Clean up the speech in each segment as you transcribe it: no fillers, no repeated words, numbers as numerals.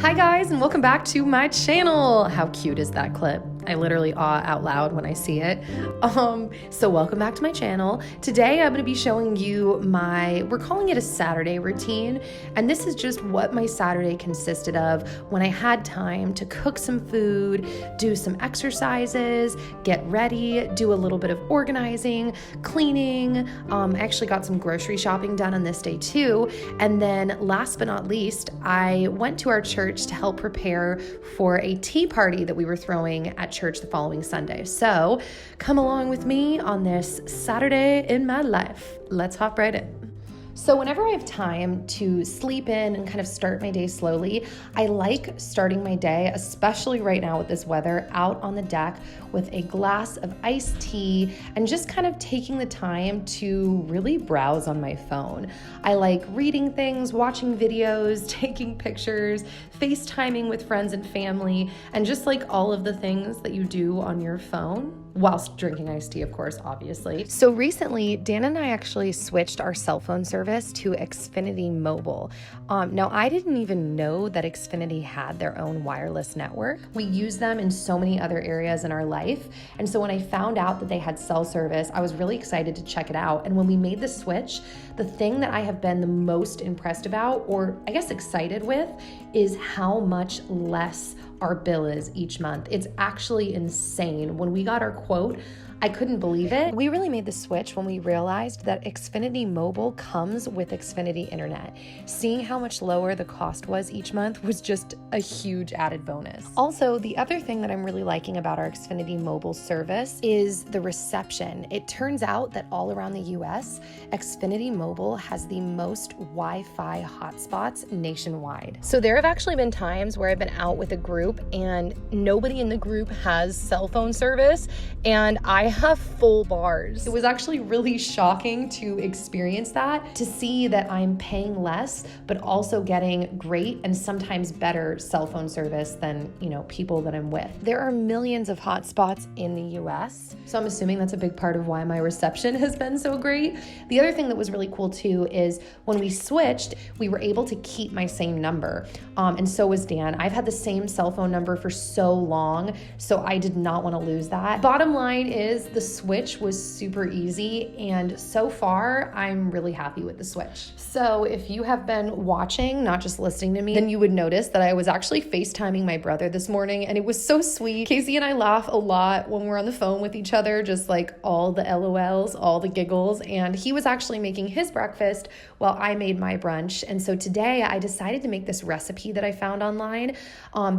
Hi guys, and welcome back to my channel. How cute is that clip? I literally awe out loud when I see it. So welcome back to my channel. Today I'm gonna be showing you we're calling it a Saturday routine. And this is just what my Saturday consisted of when I had time to cook some food, do some exercises, get ready, do a little bit of organizing, cleaning. I actually got some grocery shopping done on this day too. And then last but not least, I went to our church to help prepare for a tea party that we were throwing at church the following Sunday. So come along with me on this Saturday in my life. Let's hop right in. So whenever I have time to sleep in and kind of start my day slowly, I like starting my day, especially right now with this weather, out on the deck with a glass of iced tea and just kind of taking the time to really browse on my phone. I like reading things, watching videos, taking pictures, FaceTiming with friends and family, and just like all of the things that you do on your phone whilst drinking iced tea, of course, obviously. So recently, Dan and I actually switched our cell phone service to Xfinity Mobile. Now, I didn't even know that Xfinity had their own wireless network. We use them in so many other areas in our life. And so when I found out that they had cell service, I was really excited to check it out. And when we made the switch, the thing that I have been the most impressed about, or I guess excited with, is how much less our bill is each month. It's actually insane. When we got our quote, I couldn't believe it. We really made the switch when we realized that Xfinity Mobile comes with Xfinity Internet. Seeing how much lower the cost was each month was just a huge added bonus. Also, the other thing that I'm really liking about our Xfinity Mobile service is the reception. It turns out that all around the US, Xfinity Mobile has the most Wi-Fi hotspots nationwide. So there have actually been times where I've been out with a group and nobody in the group has cell phone service, and I have full bars. It was actually really shocking to experience that, to see that I'm paying less, but also getting great and sometimes better cell phone service than, people that I'm with. There are millions of hotspots in the US, so I'm assuming that's a big part of why my reception has been so great. The other thing that was really cool too is when we switched, we were able to keep my same number. And so was Dan. I've had the same cell phone number for so long, so I did not want to lose that. Bottom line is the switch was super easy, and so far I'm really happy with the switch. So if you have been watching, not just listening to me, then you would notice that I was actually FaceTiming my brother this morning, and it was so sweet. Casey and I laugh a lot when we're on the phone with each other, just like all the LOLs, all the giggles, and he was actually making his breakfast while I made my brunch. And so today I decided to make this recipe that I found online,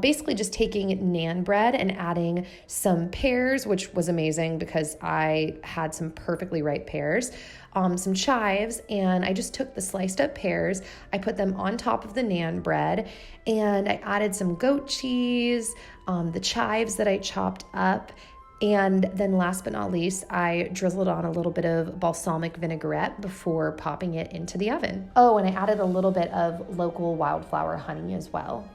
basically just taking naan bread and adding some pears, which was amazing because I had some perfectly ripe pears, some chives, and I just took the sliced up pears, I put them on top of the naan bread, and I added some goat cheese, the chives that I chopped up, and then last but not least, I drizzled on a little bit of balsamic vinaigrette before popping it into the oven. Oh, and I added a little bit of local wildflower honey as well.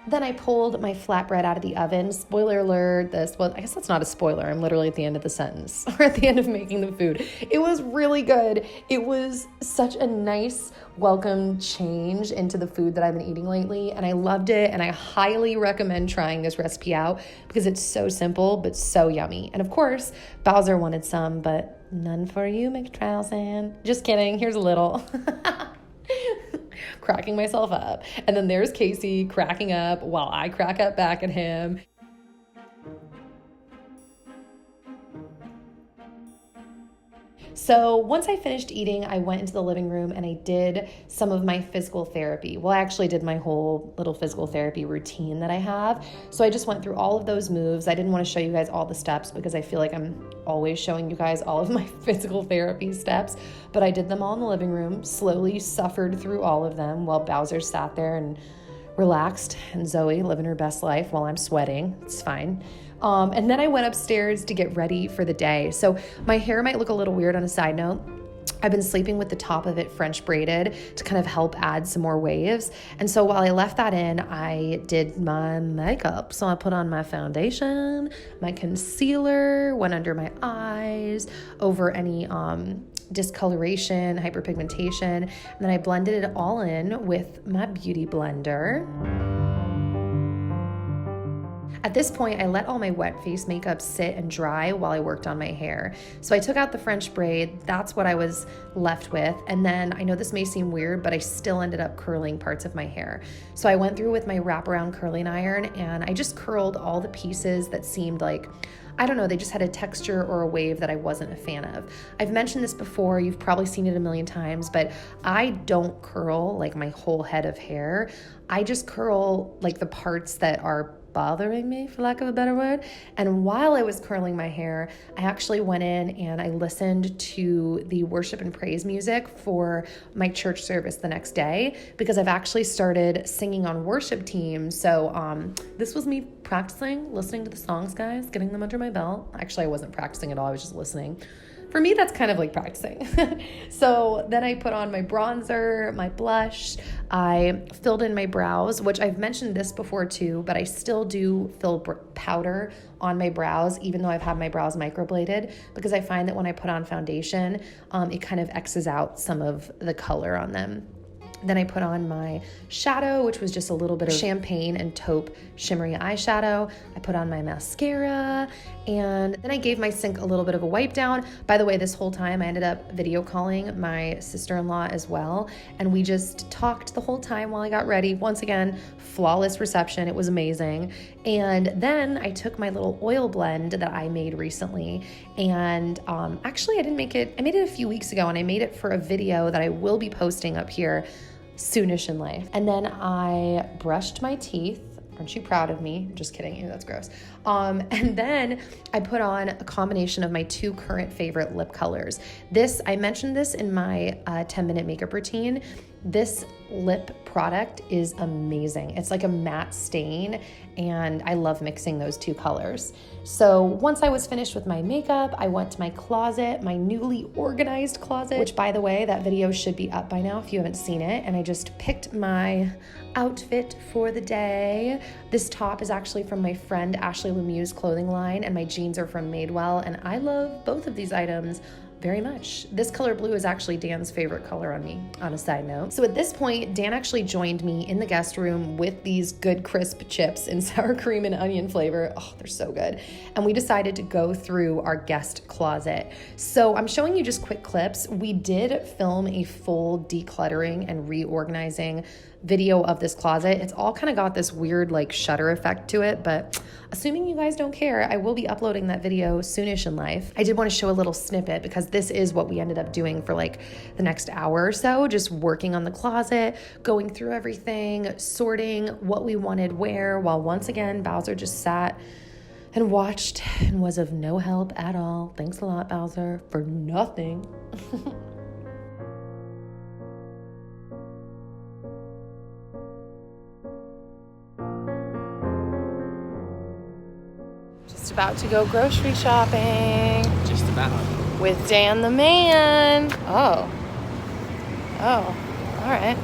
Then I pulled my flatbread out of the oven. Spoiler alert, I guess that's not a spoiler. I'm literally at the end of the sentence, or at the end of making the food. It was really good. It was such a nice welcome change into the food that I've been eating lately, and I loved it, and I highly recommend trying this recipe out because it's so simple, but so yummy. And of course, Bowser wanted some, but none for you, McTrowson. Just kidding, here's a little. Cracking myself up. And then there's Casey cracking up while I crack up back at him. So once I finished eating, I went into the living room and I did some of my physical therapy. Well, I actually did my whole little physical therapy routine that I have. So I just went through all of those moves. I didn't want to show you guys all the steps because I feel like I'm always showing you guys all of my physical therapy steps, but I did them all in the living room, slowly suffered through all of them while Bowser sat there and relaxed, and Zoe living her best life while I'm sweating. It's fine. And then I went upstairs to get ready for the day. So my hair might look a little weird on a side note. I've been sleeping with the top of it French braided to kind of help add some more waves. And so while I left that in, I did my makeup. So I put on my foundation, my concealer, went under my eyes, over any discoloration, hyperpigmentation, and then I blended it all in with my beauty blender. At this point, I let all my wet face makeup sit and dry while I worked on my hair. So I took out the French braid, that's what I was left with. And then I know this may seem weird, but I still ended up curling parts of my hair. So I went through with my wraparound curling iron and I just curled all the pieces that seemed like, I don't know, they just had a texture or a wave that I wasn't a fan of. I've mentioned this before, you've probably seen it a million times, but I don't curl like my whole head of hair. I just curl like the parts that are bothering me, for lack of a better word. And while I was curling my hair, I actually went in and I listened to the worship and praise music for my church service the next day, because I've actually started singing on worship teams. So this was me practicing, listening to the songs, guys, getting them under my belt. Actually, I wasn't practicing at all. I was just listening. For me, that's kind of like practicing. So then I put on my bronzer, my blush. I filled in my brows, which I've mentioned this before too, but I still do fill powder on my brows, even though I've had my brows microbladed, because I find that when I put on foundation, it kind of X's out some of the color on them. Then I put on my shadow, which was just a little bit of champagne and taupe shimmery eyeshadow. I put on my mascara, and then I gave my sink a little bit of a wipe down. By the way, this whole time I ended up video calling my sister-in-law as well, and we just talked the whole time while I got ready. Once again, flawless reception. It was amazing. And then I took my little oil blend that I made recently, and actually I made it a few weeks ago, and I made it for a video that I will be posting up here soonish in life. And then I brushed my teeth. Aren't you proud of me? Just kidding. Ew, that's gross. And then I put on a combination of my two current favorite lip colors. I mentioned this in my 10-minute makeup routine. This lip product is amazing. It's like a matte stain, and I love mixing those two colors. So once I was finished with my makeup, I went to my closet, my newly organized closet, which, by the way, that video should be up by now if you haven't seen it. And I just picked my outfit for the day. This top is actually from my friend Ashley Lemieux's clothing line, and my jeans are from Madewell, and I love both of these items very much. This color blue is actually Dan's favorite color on me, on a side note. So at this point, Dan actually joined me in the guest room with these good crisp chips in sour cream and onion flavor. Oh, they're so good. And we decided to go through our guest closet. So I'm showing you just quick clips. We did film a full decluttering and reorganizing video of this closet. It's all kind of got this weird like shutter effect to it, but assuming you guys don't care, I will be uploading that video soonish in life. I did want to show a little snippet because this is what we ended up doing for like the next hour or so, just working on the closet, going through everything, sorting what we wanted where, while once again, Bowser just sat and watched and was of no help at all. Thanks a lot, Bowser, for nothing. Just about to go grocery shopping. Just about. With Dan the man. Oh, all right.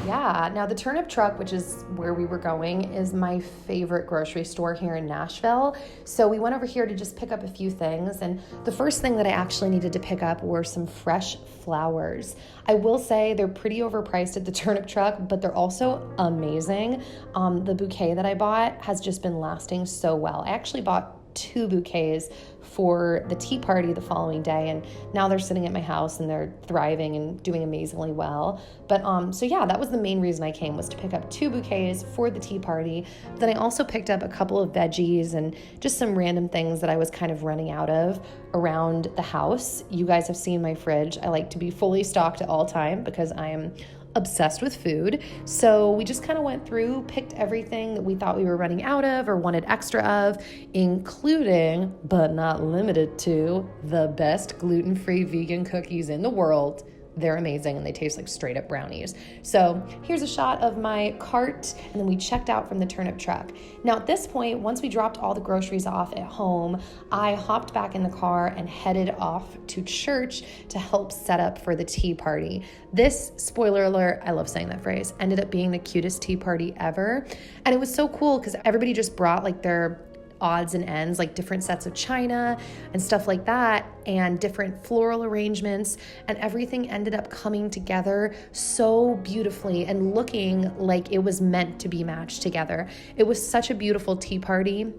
Yeah, now the Turnip Truck, which is where we were going, is my favorite grocery store here in Nashville. So we went over here to just pick up a few things. And the first thing that I actually needed to pick up were some fresh flowers. I will say they're pretty overpriced at the Turnip Truck, but they're also amazing. The bouquet that I bought has just been lasting so well. I actually bought 2 bouquets for the tea party the following day, and now they're sitting at my house and they're thriving and doing amazingly well. But so yeah, that was the main reason I came, was to pick up 2 bouquets for the tea party. But then I also picked up a couple of veggies and just some random things that I was kind of running out of around the house. You guys have seen my fridge. I like to be fully stocked at all time because I am obsessed with food. So we just kind of went through, picked everything that we thought we were running out of or wanted extra of, including, but not limited to, the best gluten-free vegan cookies in the world. They're amazing and they taste like straight up brownies. So here's a shot of my cart, and then we checked out from the Turnip Truck. Now at this point, once we dropped all the groceries off at home, I hopped back in the car and headed off to church to help set up for the tea party. This, spoiler alert, I love saying that phrase, ended up being the cutest tea party ever. And it was so cool because everybody just brought like their odds and ends, like different sets of china and stuff like that, and different floral arrangements, and everything ended up coming together so beautifully and looking like it was meant to be matched together. It was such a beautiful tea party,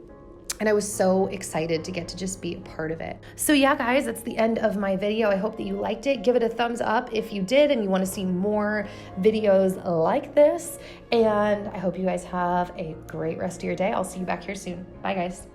and I was so excited to get to just be a part of it. So yeah, guys, that's the end of my video. I hope that you liked it. Give it a thumbs up if you did and you want to see more videos like this. And I hope you guys have a great rest of your day. I'll see you back here soon. Bye, guys.